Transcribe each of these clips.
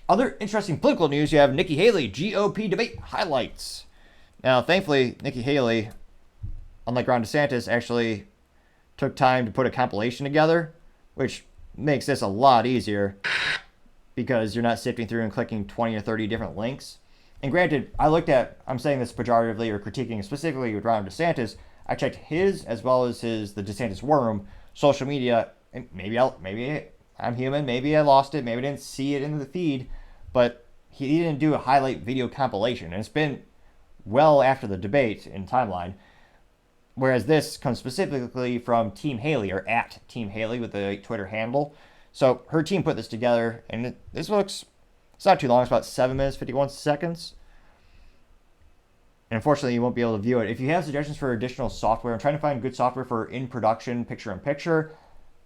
Other interesting political news, you have Nikky Haley GOP debate highlights. Now, thankfully, Nikky Haley, unlike Ron DeSantis, actually took time to put a compilation together, which makes this a lot easier because you're not sifting through and clicking 20 or 30 different links. And granted, I'm saying this pejoratively or critiquing specifically with Ron DeSantis, I checked his as well as the DeSantis War Room social media, and maybe I'm human, maybe I lost it, maybe I didn't see it in the feed, but he didn't do a highlight video compilation, and it's been well after the debate in timeline. Whereas this comes specifically from Team Haley, or at Team Haley with the Twitter handle. So her team put this together, and it's not too long. It's about 7 minutes, 51 seconds. And unfortunately, you won't be able to view it. If you have suggestions for additional software, I'm trying to find good software for in-production picture-in-picture.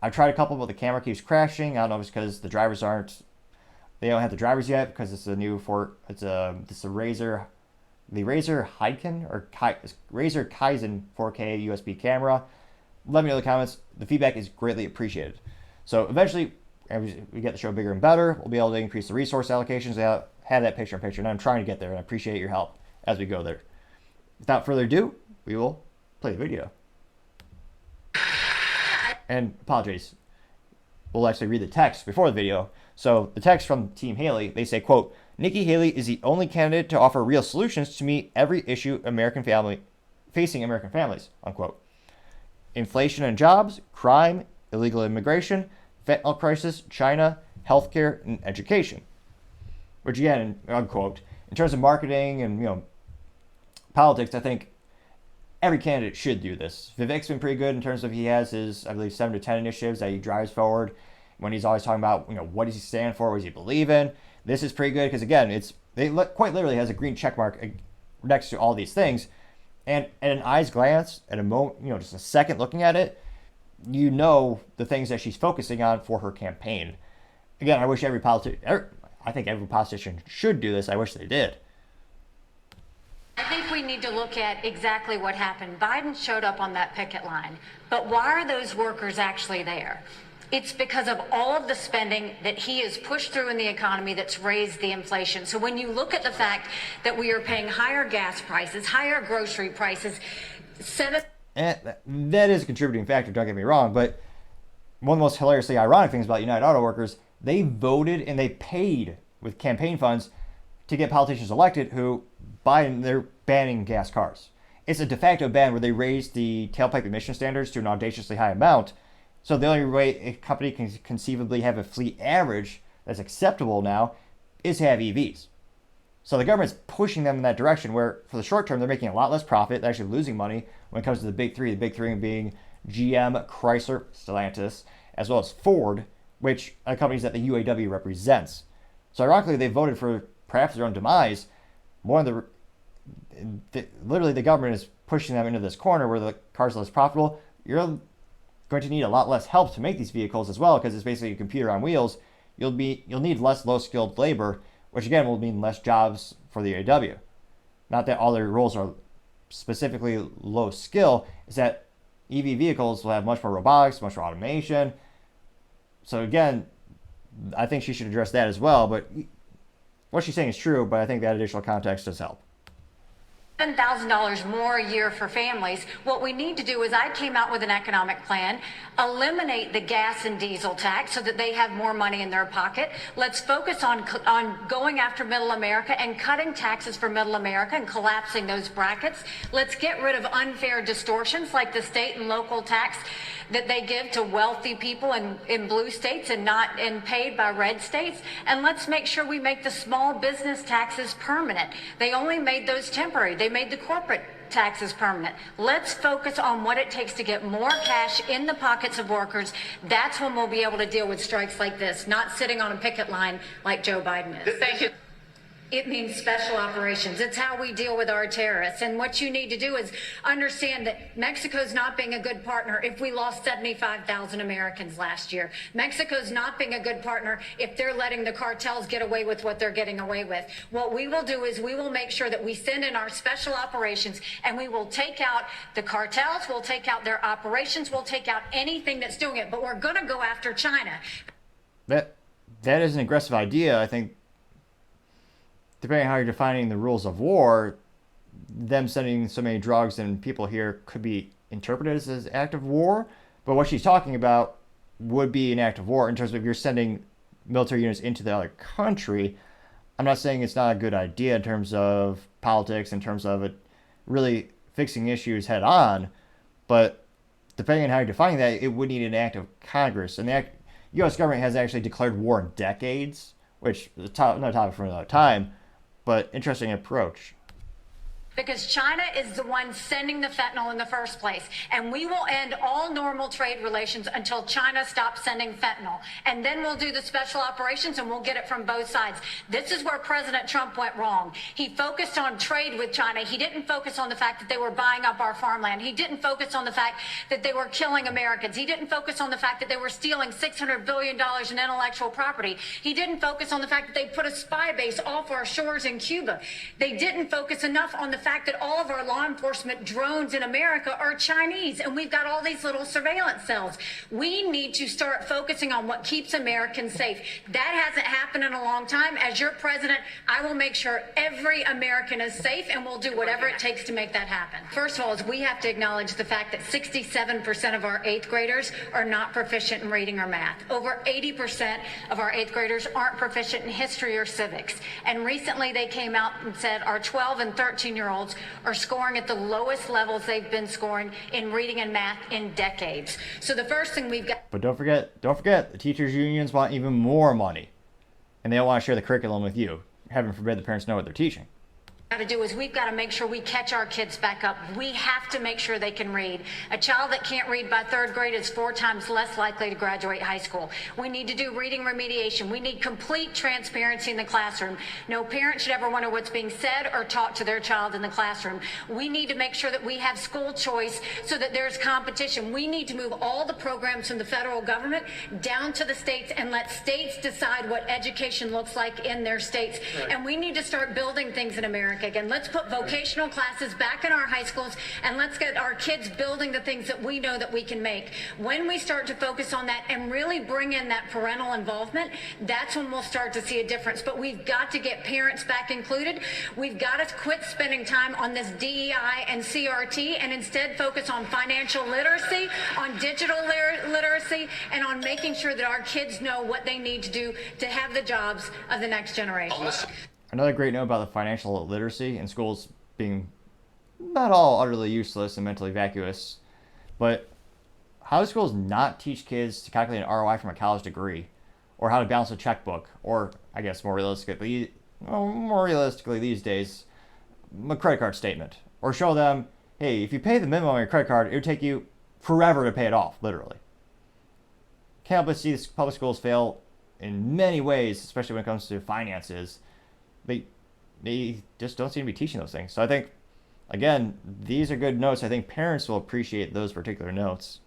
I've tried a couple, but the camera keeps crashing. I don't know if it's because they don't have the drivers yet, because it's a new it's a Razer Heidken or Razer Kaizen 4K USB camera. Let me know in the comments. The feedback is greatly appreciated. So eventually, as we get the show bigger and better, we'll be able to increase the resource allocations and have that picture-in-picture. And I'm trying to get there, and I appreciate your help as we go there. Without further ado, we will play the video. And apologies, we'll actually read the text before the video. So the text from Team Haley, they say, quote, Nikky Haley is the only candidate to offer real solutions to meet every issue facing American families, unquote. Inflation and jobs, crime, illegal immigration, fentanyl crisis, China, healthcare, and education. Which again, unquote, in terms of marketing and politics, I think every candidate should do this. Vivek's been pretty good in terms of he has his, I believe, 7 to 10 initiatives that he drives forward when he's always talking about, what does he stand for, what does he believe in. This is pretty good because, again, quite literally has a green check mark next to all these things. And at an eye's glance, at a moment, just a second looking at it, the things that she's focusing on for her campaign. Again, I think every politician should do this. I wish they did. I think we need to look at exactly what happened. Biden showed up on that picket line, but why are those workers actually there? It's because of all of the spending that he has pushed through in the economy that's raised the inflation. So when you look at the fact that we are paying higher gas prices, higher grocery prices, And that is a contributing factor, don't get me wrong, but one of the most hilariously ironic things about United Auto Workers, they voted and they paid with campaign funds to get politicians elected who they're banning gas cars. It's a de facto ban where they raised the tailpipe emission standards to an audaciously high amount. So the only way a company can conceivably have a fleet average that's acceptable now is to have EVs. So the government's pushing them in that direction where for the short term, they're making a lot less profit. They're actually losing money when it comes to the big three being GM, Chrysler, Stellantis, as well as Ford, which are companies that the UAW represents. So ironically, they voted for perhaps their own demise. Literally the government is pushing them into this corner where the cars are less profitable. You're going to need a lot less help to make these vehicles as well because it's basically a computer on wheels. You'll need less low-skilled labor, which again will mean less jobs for the UAW. Not that all their roles are specifically low skill, is that EV vehicles will have much more robotics, much more automation. So again, I think she should address that as well. But what she's saying is true, but I think that additional context does help. $7,000 more a year for families. What we need to do is I came out with an economic plan, eliminate the gas and diesel tax so that they have more money in their pocket. Let's focus on going after middle America and cutting taxes for middle America and collapsing those brackets. Let's get rid of unfair distortions like the state and local tax that they give to wealthy people in blue states and paid by red states. And let's make sure we make the small business taxes permanent. They only made those temporary. They made the corporate taxes permanent. Let's focus on what it takes to get more cash in the pockets of workers. That's when we'll be able to deal with strikes like this, not sitting on a picket line like Joe Biden is. Thank you. It means special operations. It's how we deal with our terrorists. And what you need to do is understand that Mexico's not being a good partner if we lost 75,000 Americans last year. Mexico's not being a good partner if they're letting the cartels get away with what they're getting away with. What we will do is we will make sure that we send in our special operations and we will take out the cartels, we'll take out their operations, we'll take out anything that's doing it. But we're going to go after China. That is an aggressive idea. I think depending on how you're defining the rules of war, them sending so many drugs and people here could be interpreted as an act of war. But what she's talking about would be an act of war in terms of if you're sending military units into the other country. I'm not saying it's not a good idea in terms of politics, in terms of it really fixing issues head on, but depending on how you're defining that, it would need an act of Congress. And the U.S. government has actually declared war in decades, which is another topic for another time, but interesting approach. Because China is the one sending the fentanyl in the first place. And we will end all normal trade relations until China stops sending fentanyl. And then we'll do the special operations and we'll get it from both sides. This is where President Trump went wrong. He focused on trade with China. He didn't focus on the fact that they were buying up our farmland. He didn't focus on the fact that they were killing Americans. He didn't focus on the fact that they were stealing $600 billion in intellectual property. He didn't focus on the fact that they put a spy base off our shores in Cuba. They didn't focus enough on the fact that all of our law enforcement drones in America are Chinese, and we've got all these little surveillance cells. We need to start focusing on what keeps Americans safe. That hasn't happened in a long time. As your president, I will make sure every American is safe, and we'll do whatever it takes to make that happen. First of all, is we have to acknowledge the fact that 67% of our eighth graders are not proficient in reading or math. Over 80% of our eighth graders aren't proficient in history or civics. And recently they came out and said our 12 and 13-year-olds are scoring at the lowest levels they've been scoring in reading and math in decades. So the first thing we've got... But don't forget, the teachers' unions want even more money. And they don't want to share the curriculum with you. Heaven forbid the parents know what they're teaching. To do is we've got to make sure we catch our kids back up. We have to make sure they can read. A child that can't read by third grade is 4 times less likely to graduate high school. We need to do reading remediation. We need complete transparency in the classroom. No parent should ever wonder what's being said or taught to their child in the classroom. We need to make sure that we have school choice so that there's competition. We need to move all the programs from the federal government down to the states and let states decide what education looks like in their states. Right. And we need to start building things in America again. Let's put vocational classes back in our high schools, and let's get our kids building the things that we know that we can make. When we start to focus on that and really bring in that parental involvement, that's when we'll start to see a difference. But we've got to get parents back included. We've got to quit spending time on this DEI and CRT and instead focus on financial literacy, on digital literacy, and on making sure that our kids know what they need to do to have the jobs of the next generation. Another great note about the financial literacy in schools being not all utterly useless and mentally vacuous, but how do schools not teach kids to calculate an ROI from a college degree, or how to balance a checkbook, or I guess more realistically these days, a credit card statement, or show them, hey, if you pay the minimum on your credit card, it would take you forever to pay it off, literally. Can't help but see public schools fail in many ways, especially when it comes to finances. They just don't seem to be teaching those things. So I think, again, these are good notes. I think parents will appreciate those particular notes.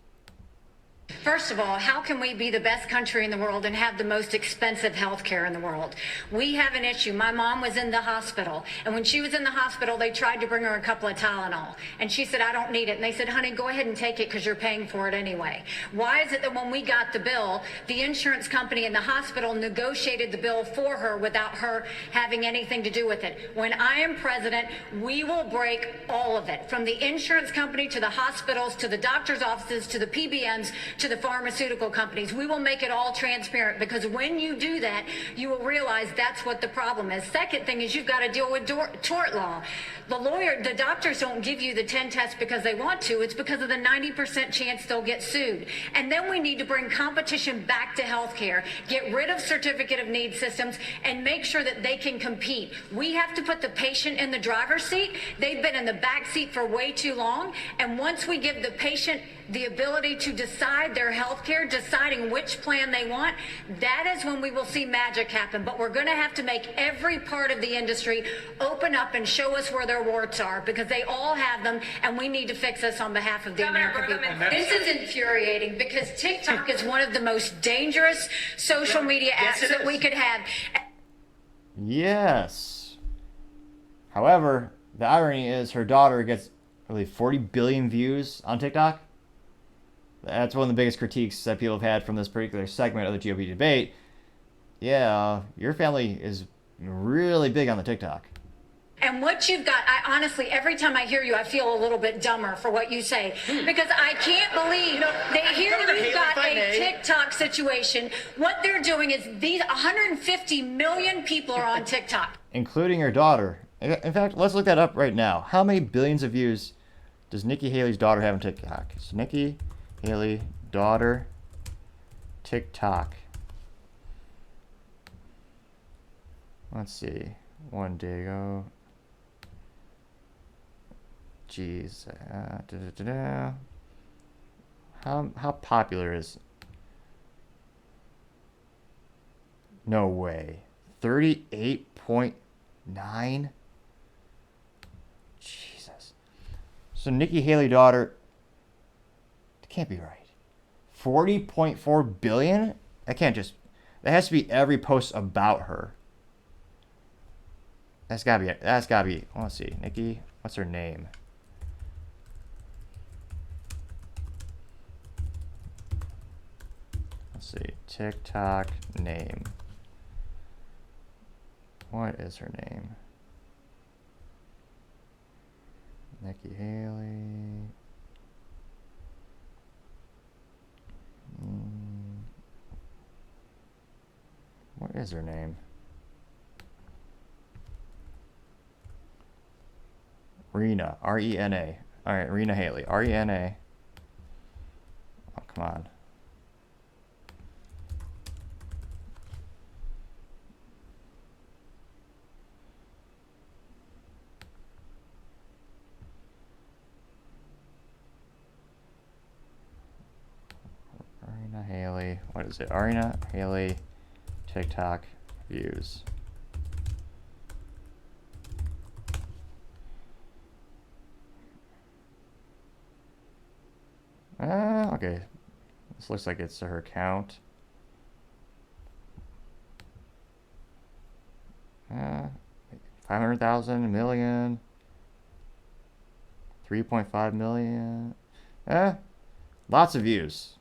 First of all, how can we be the best country in the world and have the most expensive health care in the world? We have an issue. My mom was in the hospital, and when she was in the hospital, they tried to bring her a couple of Tylenol, and she said, I don't need it. And they said, honey, go ahead and take it because you're paying for it anyway. Why is it that when we got the bill, the insurance company in the hospital negotiated the bill for her without her having anything to do with it? When I am president, we will break all of it, from the insurance company to the hospitals to the doctor's offices to the PBMs to the pharmaceutical companies. We will make it all transparent, because when you do that, you will realize that's what the problem is. Second thing is you've got to deal with tort law. The doctors don't give you the 10 tests because they want to. It's because of the 90% chance they'll get sued. And then we need to bring competition back to healthcare, get rid of certificate of need systems, and make sure that they can compete. We have to put the patient in the driver's seat. They've been in the back seat for way too long. And once we give the patient the ability to decide their health care, deciding which plan they want, that is when we will see magic happen. But we're going to have to make every part of the industry open up and show us where their warts are, because they all have them, and we need to fix this on behalf of the American people. This is infuriating, because TikTok is one of the most dangerous social media apps that we could have. Yes. However, the irony is her daughter gets, I believe, 40 billion views on TikTok. That's one of the biggest critiques that people have had from this particular segment of the GOP debate. Yeah, your family is really big on the TikTok. And what you've got, I honestly, every time I hear you, I feel a little bit dumber for what you say. Because I can't believe that here you've got a TikTok situation. What they're doing is these 150 million people are on TikTok. Including her daughter. In fact, let's look that up right now. How many billions of views does Nikki Haley's daughter have on TikTok? So Nikki Haley, daughter, TikTok. Let's see. One day ago. Jeez. How popular is? No way. 38.9. Jesus. So Nikki Haley daughter. That can't be right. 40.4 billion? That can't just. That has to be every post about her. That's gotta be it. That's gotta be. Let's see. Nikki. What's her name? Let's see. TikTok name. What is her name? Nikki Haley. What is her name? Rena. R-E-N-A. All right, Rena Haley. R-E-N-A. Oh, come on. Arena Haley. What is it? Arena Haley TikTok views. Okay. This looks like it's her account. 500,000, million, 3.5 million. Lots of views.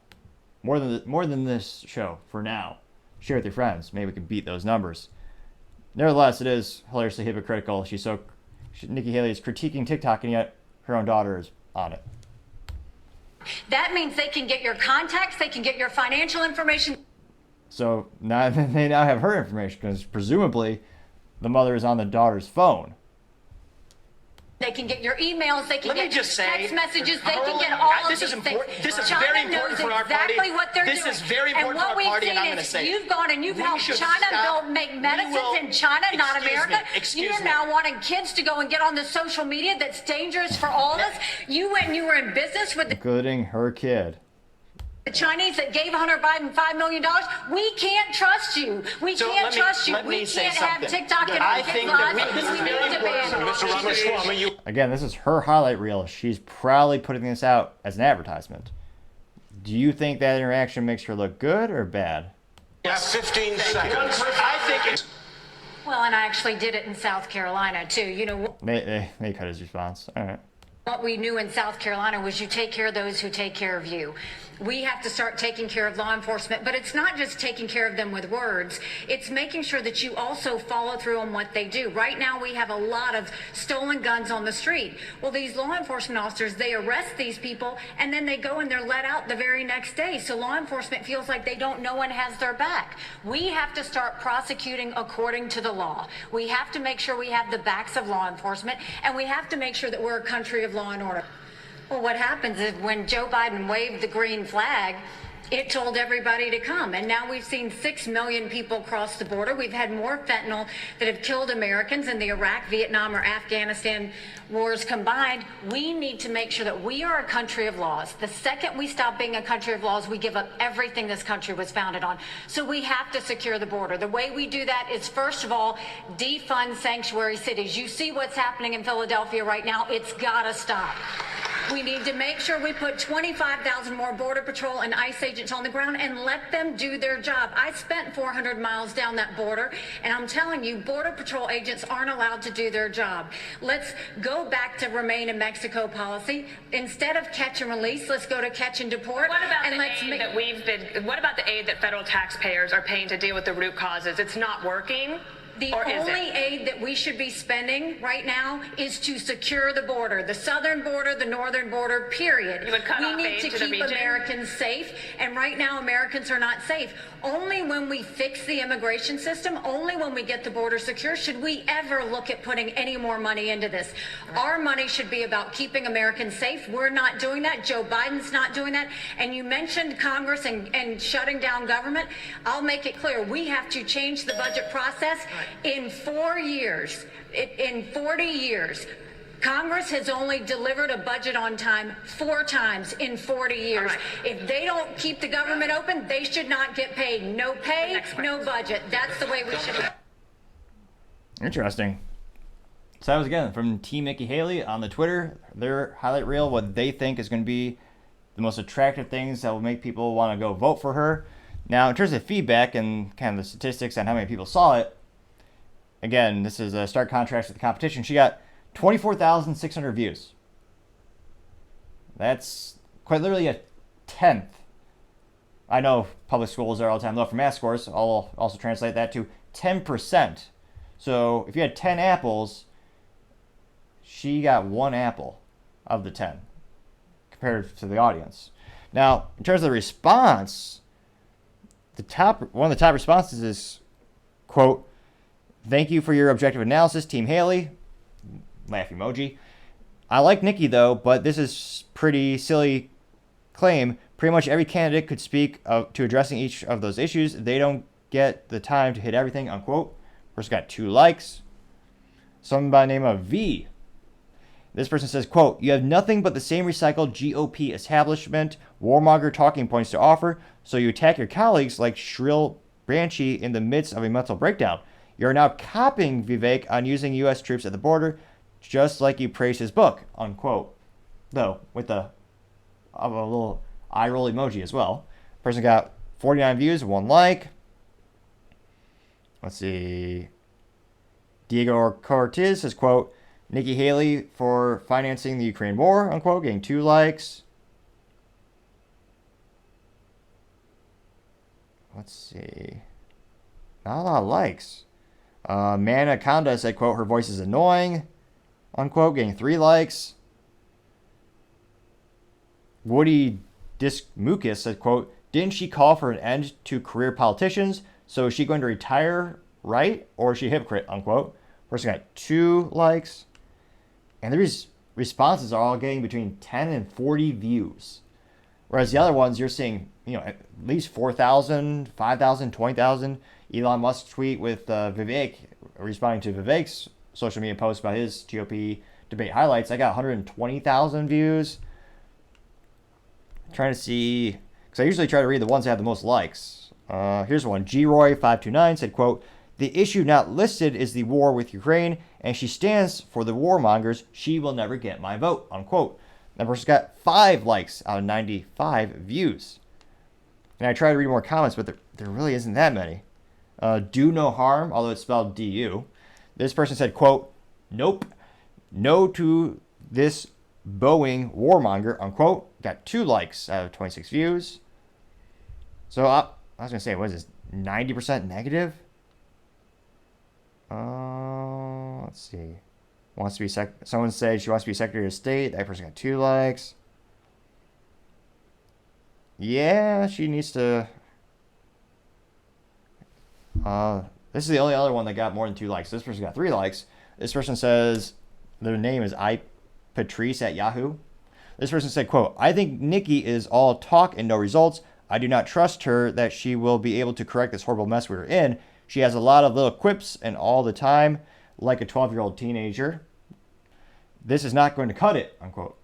More than this show for now. Share with your friends. Maybe we can beat those numbers. Nevertheless, it is hilariously hypocritical. Nikki Haley is critiquing TikTok, and yet her own daughter is on it. That means they can get your contacts, they can get your financial information. So now they now have her information because presumably the mother is on the daughter's phone. They can get your emails, they can Let me get just say, text messages, they can get all of this these is things. important. This is China very important knows for our party. exactly what they're This doing. is very important and for our what party, we've and I'm seen going to is say you've gone and you've we helped should China stop. make medicines in China, not America. You're now wanting kids to go and get on the social media that's dangerous for all of us. You went and you were in business with Including her kid. the Chinese that gave Hunter Biden $5 million. We can't trust you. We can't trust you. We can't have TikTok in our kids' lives. This is very important. Mr. Ramaswamy, Again, this is her highlight reel. She's proudly putting this out as an advertisement. Do you think that interaction makes her look good or bad? you have 15 seconds. I think it's... Well, and I actually did it in South Carolina, too. You know, They cut his response. All right. what we knew in South Carolina was you take care of those who take care of you. We have to start taking care of law enforcement, but it's not just taking care of them with words. It's making sure that you also follow through on what they do. Right now, we have a lot of stolen guns on the street. Well, these law enforcement officers, they arrest these people, and then they go and they're let out the very next day. So law enforcement feels like no one has their back. We have to start prosecuting according to the law. We have to make sure we have the backs of law enforcement, and we have to make sure that we're a country of law and order. Well, what happens is when Joe Biden waved the green flag, it told everybody to come. And now we've seen 6 million people cross the border. We've had more fentanyl that have killed Americans in the Iraq, Vietnam, or Afghanistan wars combined. We need to make sure that we are a country of laws. The second we stop being a country of laws, we give up everything this country was founded on. So we have to secure the border. The way we do that is, first of all, defund sanctuary cities. You see what's happening in Philadelphia right now. It's got to stop. We need to make sure we put 25,000 more Border Patrol and ICE agents on the ground and let them do their job. I spent 400 miles down that border, and I'm telling you, Border Patrol agents aren't allowed to do their job. Let's go back to remain in Mexico policy. Instead of catch and release, let's go to catch and deport. What about and the aid that federal taxpayers are paying to deal with the root causes? It's not working. The Or is only it? aid that we should be spending right now is to secure the border, the southern border, the northern border, period. You would cut we off need aid to to the keep region? Americans safe, and right now Americans are not safe. Only when we fix the immigration system, only when we get the border secure, should we ever look at putting any more money into this. Our money should be about keeping Americans safe. We're not doing that. Joe Biden's not doing that. And you mentioned Congress and shutting down government. I'll make it clear. We have to change the budget process in 4 years. In 40 years. Congress has only delivered a budget on time 4 times in 40 years. Right. If they don't keep the government open, they should not get paid. No pay, no budget. That's the way we should do it. Interesting. So that was, again, from Team Nikky Haley on the Twitter, their highlight reel, what they think is going to be the most attractive things that will make people want to go vote for her. Now, in terms of feedback and kind of the statistics on how many people saw it, again, this is a stark contrast with the competition. She got 24,600 views. That's quite literally a tenth. I know public schools are all the time low for math scores. I'll also translate that to 10%. So if you had 10 apples, she got 1 apple of the 10 compared to the audience. Now, in terms of the response, one of the top responses is, quote, "Thank you for your objective analysis, Team Haley." Laugh emoji. "I like Nikky though, but this is pretty silly claim. Pretty much every candidate could speak to addressing each of those issues. They don't get the time to hit everything," unquote. Person got 2 likes. Someone by the name of V. This person says, quote, "You have nothing but the same recycled GOP establishment warmonger talking points to offer, so you attack your colleagues like shrill Branchy in the midst of a mental breakdown. You're now copying Vivek on using U.S. troops at the border, just like you praised his book," unquote. Though, with a little eye roll emoji as well. Person got 49 views, 1 like. Let's see. Diego Cortez says, quote, "Nikky Haley for financing the Ukraine war," unquote, getting 2 likes. Let's see. Not a lot of likes. Manaconda said, quote, "Her voice is annoying," unquote, getting 3 likes. Woody Dismukus said, quote, "Didn't she call for an end to career politicians? So is she going to retire, right? Or is she a hypocrite?" unquote. Person got 2 likes. And the responses are all getting between 10 and 40 views. Whereas the other ones, you're seeing, at least 4,000, 5,000, 20,000. Elon Musk tweet with Vivek, responding to Vivek's social media post about his GOP debate highlights. I got 120,000 views. Trying to see, because I usually try to read the ones that have the most likes. Here's one. GRoy529 said, quote, "The issue not listed is the war with Ukraine, and she stands for the warmongers. She will never get my vote," unquote. That person's got 5 likes out of 95 views. And I try to read more comments, but there really isn't that many. Do no harm, although it's spelled D-U. This person said, quote, "Nope. No to this Boeing warmonger," unquote. Got 2 likes out of 26 views. So I was going to say, what is this, 90% negative? Let's see. Wants to be someone said she wants to be Secretary of State. That person got 2 likes. Yeah, she needs to. This is the only other one that got more than 2 likes. This person got 3 likes. This person says their name is iPatrice at Yahoo. This person said, quote, "I think Nikky is all talk and no results. I do not trust her that she will be able to correct this horrible mess we're in. She has a lot of little quips and all the time, like a 12-year-old teenager. This is not going to cut it," unquote.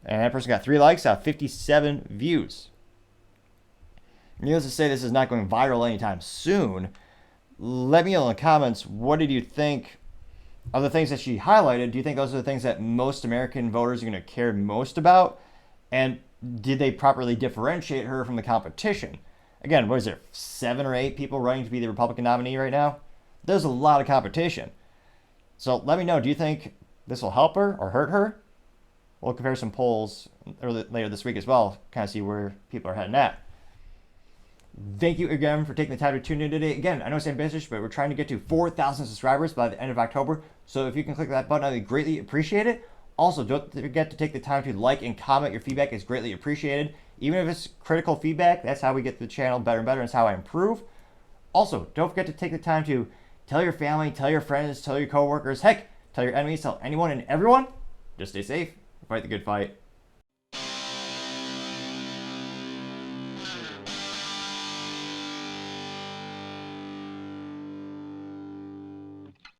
And that person got 3 likes out of 57 views. Needless to say, this is not going viral anytime soon. Let me know in the comments, what did you think of the things that she highlighted? Do you think those are the things that most American voters are going to care most about? And did they properly differentiate her from the competition? Again, what is there, 7 or 8 people running to be the Republican nominee right now? There's a lot of competition. So let me know, do you think this will help her or hurt her? We'll compare some polls later this week as well, kind of see where people are heading at. Thank you again for taking the time to tune in today. Again, I know it's ambitious, but we're trying to get to 4,000 subscribers by the end of October. So if you can click that button, I'd greatly appreciate it. Also, don't forget to take the time to like and comment. Your feedback is greatly appreciated. Even if it's critical feedback, that's how we get the channel better and better, and it's how I improve. Also, don't forget to take the time to tell your family, tell your friends, tell your coworkers, heck, tell your enemies, tell anyone and everyone. Just stay safe, fight the good fight.